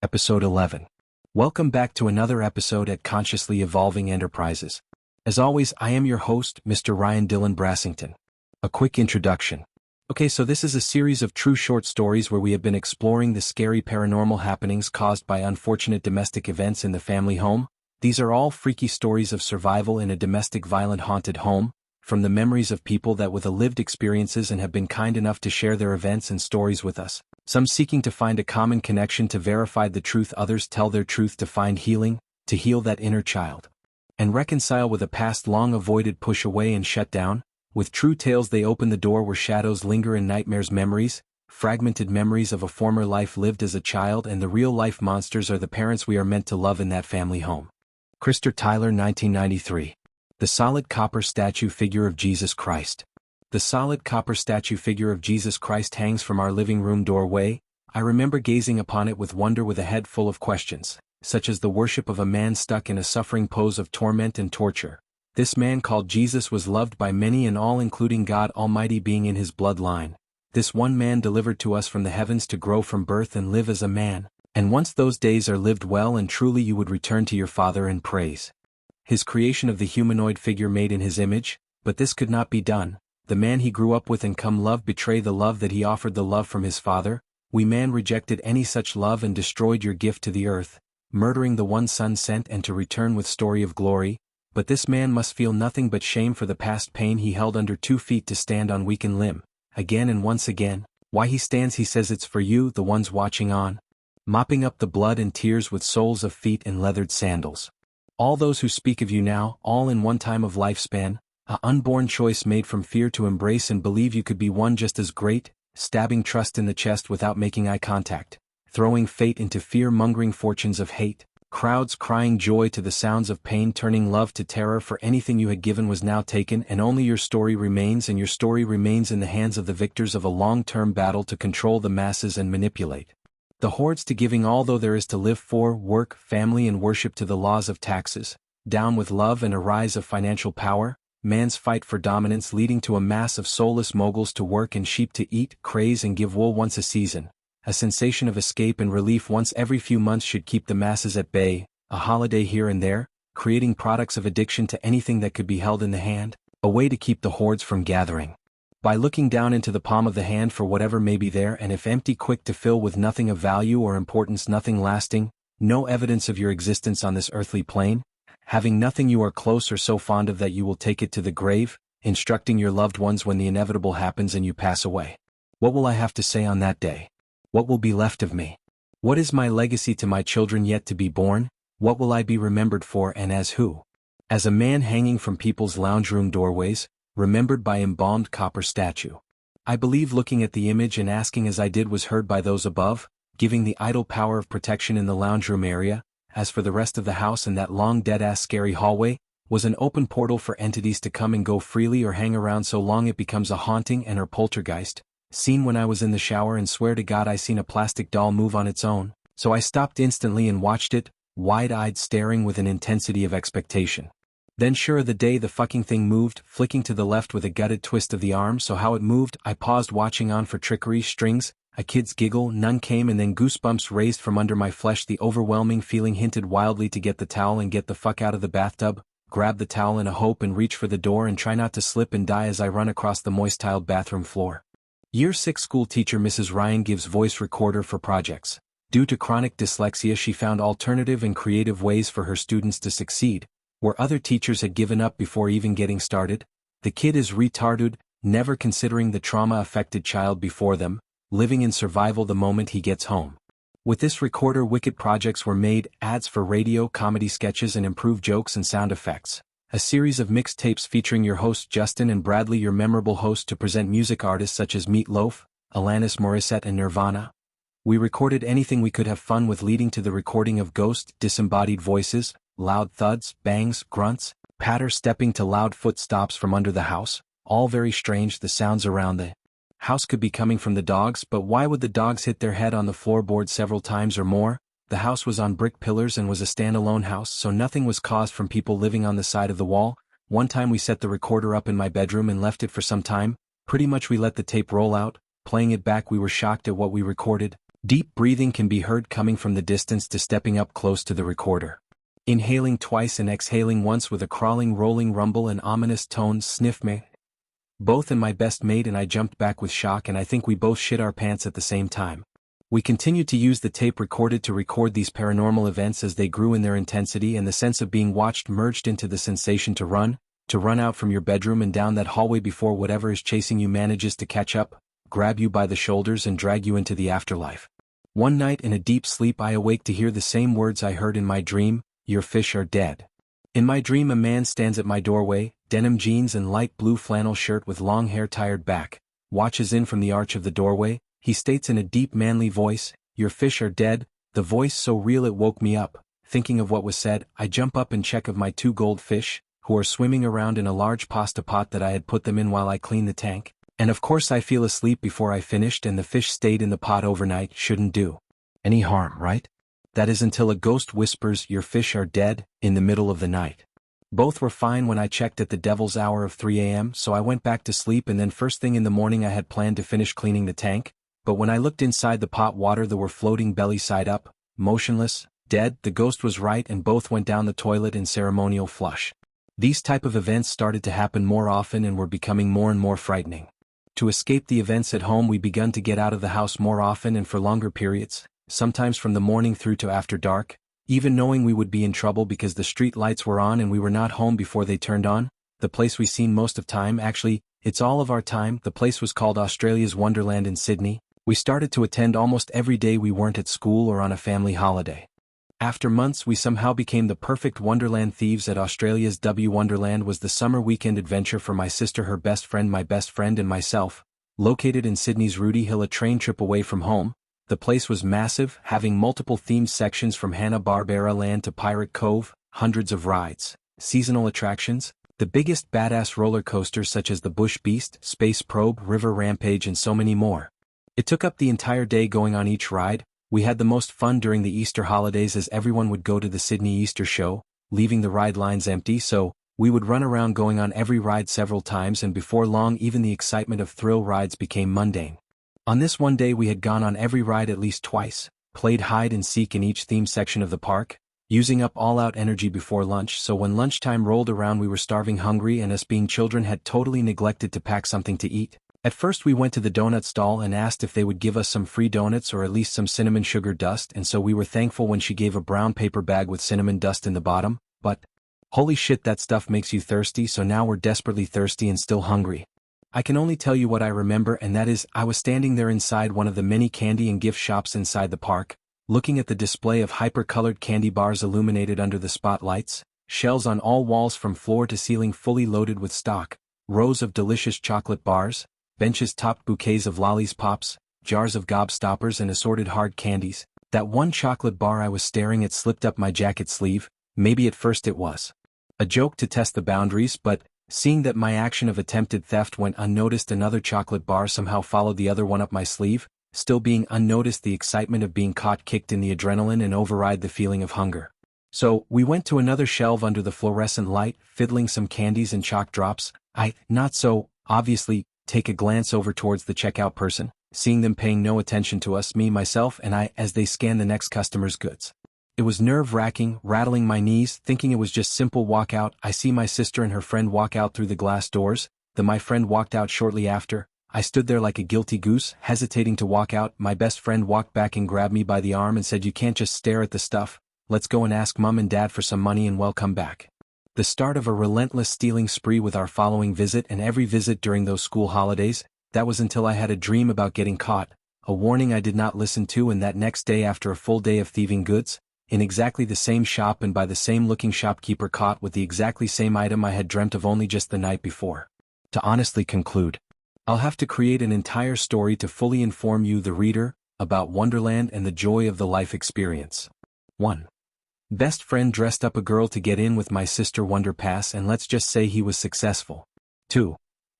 Episode 11. Welcome back to another episode at Consciously Evolving Enterprises. As always, I am your host, Mr. Ryan Dillon Brassington. A quick introduction. Okay, so this is a series of true short stories where we have been exploring the scary paranormal happenings caused by unfortunate domestic events in the family home. These are all freaky stories of survival in a domestic violent haunted home, from the memories of people that with lived experiences and have been kind enough to share their events and stories with us. Some seeking to find a common connection to verify the truth, others tell their truth to find healing, to heal that inner child, and reconcile with a past long avoided, push away and shut down. With true tales they open the door where shadows linger in nightmares, memories, fragmented memories of a former life lived as a child, and the real-life monsters are the parents we are meant to love in that family home. Krister Tyler, 1993. The solid copper statue figure of Jesus Christ. The solid copper statue figure of Jesus Christ hangs from our living room doorway. I remember gazing upon it with wonder, with a head full of questions, such as the worship of a man stuck in a suffering pose of torment and torture. This man called Jesus was loved by many and all, including God Almighty being in his bloodline. This one man delivered to us from the heavens to grow from birth and live as a man, and once those days are lived well and truly you would return to your Father in praise. His creation of the humanoid figure made in his image, but this could not be done. The man he grew up with and come love betray the love that he offered, the love from his Father. We man rejected any such love and destroyed your gift to the earth, murdering the one Son sent and to return with story of glory. But this man must feel nothing but shame for the past pain he held under 2 feet to stand on weakened limb. Again and once again, why he stands, he says it's for you, the ones watching on, mopping up the blood and tears with soles of feet and leathered sandals. All those who speak of you now, all in one time of lifespan, a unborn choice made from fear to embrace and believe you could be one just as great, stabbing trust in the chest without making eye contact, throwing fate into fear-mongering fortunes of hate, crowds crying joy to the sounds of pain, turning love to terror, for anything you had given was now taken, and only your story remains, and your story remains in the hands of the victors of a long-term battle to control the masses and manipulate the hordes to giving all though there is to live for, work, family and worship, to the laws of taxes, down with love and a rise of financial power. Man's fight for dominance leading to a mass of soulless moguls to work and sheep to eat, craze and give wool once a season. A sensation of escape and relief once every few months should keep the masses at bay, a holiday here and there, creating products of addiction to anything that could be held in the hand, a way to keep the hordes from gathering. By looking down into the palm of the hand for whatever may be there, and if empty, quick to fill with nothing of value or importance, nothing lasting, no evidence of your existence on this earthly plane. Having nothing you are close or so fond of that you will take it to the grave, instructing your loved ones when the inevitable happens and you pass away. What will I have to say on that day? What will be left of me? What is my legacy to my children yet to be born? What will I be remembered for, and as who? As a man hanging from people's lounge room doorways, remembered by embalmed copper statue. I believe looking at the image and asking as I did was heard by those above, giving the idle power of protection in the lounge room area. As for the rest of the house and that long dead-ass scary hallway, was an open portal for entities to come and go freely or hang around so long it becomes a haunting and or poltergeist. Seen when I was in the shower, and swear to God I seen a plastic doll move on its own, so I stopped instantly and watched it, wide-eyed, staring with an intensity of expectation. Then sure the day the fucking thing moved, flicking to the left with a gutted twist of the arm. So how it moved, I paused watching on for trickery, strings, a kid's giggle, none came, and then goosebumps raised from under my flesh. The overwhelming feeling hinted wildly to get the towel and get the fuck out of the bathtub, grab the towel in a hope and reach for the door and try not to slip and die as I run across the moist tiled bathroom floor. Year 6 school teacher Mrs. Ryan gives voice recorder for projects. Due to chronic dyslexia, she found alternative and creative ways for her students to succeed, where other teachers had given up before even getting started. The kid is retarded, never considering the trauma-affected child before them, living in survival the moment he gets home. With this recorder, wicked projects were made, ads for radio, comedy sketches and improved jokes and sound effects. A series of mixtapes featuring your hosts Justin and Bradley, your memorable hosts, to present music artists such as Meat Loaf, Alanis Morissette and Nirvana. We recorded anything we could have fun with, leading to the recording of ghost, disembodied voices, loud thuds, bangs, grunts, patter stepping to loud footsteps from under the house, all very strange. The sounds around the house could be coming from the dogs, but why would the dogs hit their head on the floorboard several times or more? The house was on brick pillars and was a standalone house, so nothing was caused from people living on the side of the wall. One time we set the recorder up in my bedroom and left it for some time. Pretty much we let the tape roll out. Playing it back, we were shocked at what we recorded. Deep breathing can be heard coming from the distance to stepping up close to the recorder. Inhaling twice and exhaling once with a crawling rolling rumble and ominous tones. Sniff me. Both and my best mate and I jumped back with shock, and I think we both shit our pants at the same time. We continued to use the tape recorded to record these paranormal events as they grew in their intensity, and the sense of being watched merged into the sensation to run out from your bedroom and down that hallway before whatever is chasing you manages to catch up, grab you by the shoulders and drag you into the afterlife. One night in a deep sleep I awake to hear the same words I heard in my dream: "Your fish are dead." In my dream a man stands at my doorway, denim jeans and light blue flannel shirt with long hair tied back, watches in from the arch of the doorway. He states in a deep manly voice, "Your fish are dead." The voice so real it woke me up. Thinking of what was said, I jump up and check of my 2 goldfish, who are swimming around in a large pasta pot that I had put them in while I clean the tank. And of course I feel asleep before I finished, and the fish stayed in the pot overnight. Shouldn't do any harm, right? That is until a ghost whispers, "Your fish are dead," in the middle of the night. Both were fine when I checked at the devil's hour of 3 a.m., so I went back to sleep, and then first thing in the morning I had planned to finish cleaning the tank, but when I looked inside the pot water they were floating belly side up, motionless, dead. The ghost was right, and both went down the toilet in ceremonial flush. These type of events started to happen more often and were becoming more and more frightening. To escape the events at home we begun to get out of the house more often and for longer periods, sometimes from the morning through to after dark, even knowing we would be in trouble because the street lights were on and we were not home before they turned on. The place we seen most of time, actually, it's all of our time. The place was called Australia's Wonderland in Sydney. We started to attend almost every day we weren't at school or on a family holiday. After months we somehow became the perfect Wonderland thieves at Australia's Wonderland was the summer weekend adventure for my sister, her best friend, my best friend and myself. Located in Sydney's Rooty Hill, a train trip away from home, the place was massive, having multiple themed sections from Hanna-Barbera Land to Pirate Cove, hundreds of rides, seasonal attractions, the biggest badass roller coasters such as the Bush Beast, Space Probe, River Rampage and so many more. It took up the entire day going on each ride. We had the most fun during the Easter holidays as everyone would go to the Sydney Easter show, leaving the ride lines empty, so we would run around going on every ride several times, and before long even the excitement of thrill rides became mundane. On this one day we had gone on every ride at least twice, played hide and seek in each theme section of the park, using up all-out energy before lunch, so when lunchtime rolled around we were starving hungry, and us being children had totally neglected to pack something to eat. At first we went to the donut stall and asked if they would give us some free donuts or at least some cinnamon sugar dust, and so we were thankful when she gave a brown paper bag with cinnamon dust in the bottom, but holy shit, that stuff makes you thirsty, so now we're desperately thirsty and still hungry. I can only tell you what I remember, and that is, I was standing there inside one of the many candy and gift shops inside the park, looking at the display of hyper-colored candy bars illuminated under the spotlights, shelves on all walls from floor to ceiling fully loaded with stock, rows of delicious chocolate bars, benches topped bouquets of lollies, pops, jars of gobstoppers and assorted hard candies. That one chocolate bar I was staring at slipped up my jacket sleeve. Maybe at first it was a joke to test the boundaries, but seeing that my action of attempted theft went unnoticed, another chocolate bar somehow followed the other one up my sleeve. Still being unnoticed, the excitement of being caught kicked in the adrenaline and override the feeling of hunger. So we went to another shelf under the fluorescent light, fiddling some candies and chalk drops. I, not so, obviously, take a glance over towards the checkout person, seeing them paying no attention to us, me, myself, and I, as they scanned the next customer's goods. It was nerve-wracking, rattling my knees, thinking it was just simple walk out. I see my sister and her friend walk out through the glass doors. Then my friend walked out shortly after. I stood there like a guilty goose, hesitating to walk out. My best friend walked back and grabbed me by the arm and said, "You can't just stare at the stuff. Let's go and ask Mom and Dad for some money and we'll come back." The start of a relentless stealing spree with our following visit and every visit during those school holidays. That was until I had a dream about getting caught, a warning I did not listen to, and that next day, after a full day of thieving goods, in exactly the same shop and by the same looking shopkeeper, caught with the exactly same item I had dreamt of only just the night before. To honestly conclude, I'll have to create an entire story to fully inform you, the reader, about Wonderland and the joy of the life experience. 1. Best friend dressed up a girl to get in with my sister Wonder Pass, and let's just say he was successful. 2.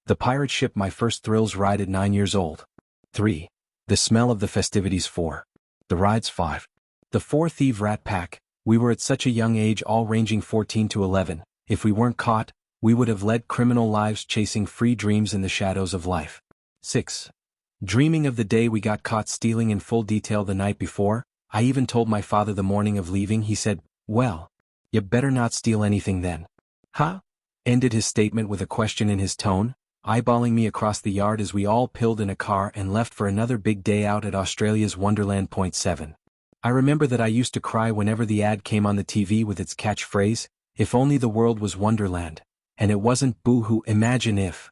The pirate ship, my first thrills ride at 9 years old. 3. The smell of the festivities. 4. The rides. 5. The 4 thief rat pack. We were at such a young age, all ranging 14 to 11. If we weren't caught, we would have led criminal lives chasing free dreams in the shadows of life. 6. Dreaming of the day we got caught stealing in full detail the night before, I even told my father the morning of leaving. He said, "Well, you better not steal anything then." Huh? Ended his statement with a question in his tone, eyeballing me across the yard as we all pilled in a car and left for another big day out at Australia's Wonderland. Point 7. I remember that I used to cry whenever the ad came on the TV with its catchphrase, "If only the world was Wonderland." And it wasn't boo-hoo, imagine if.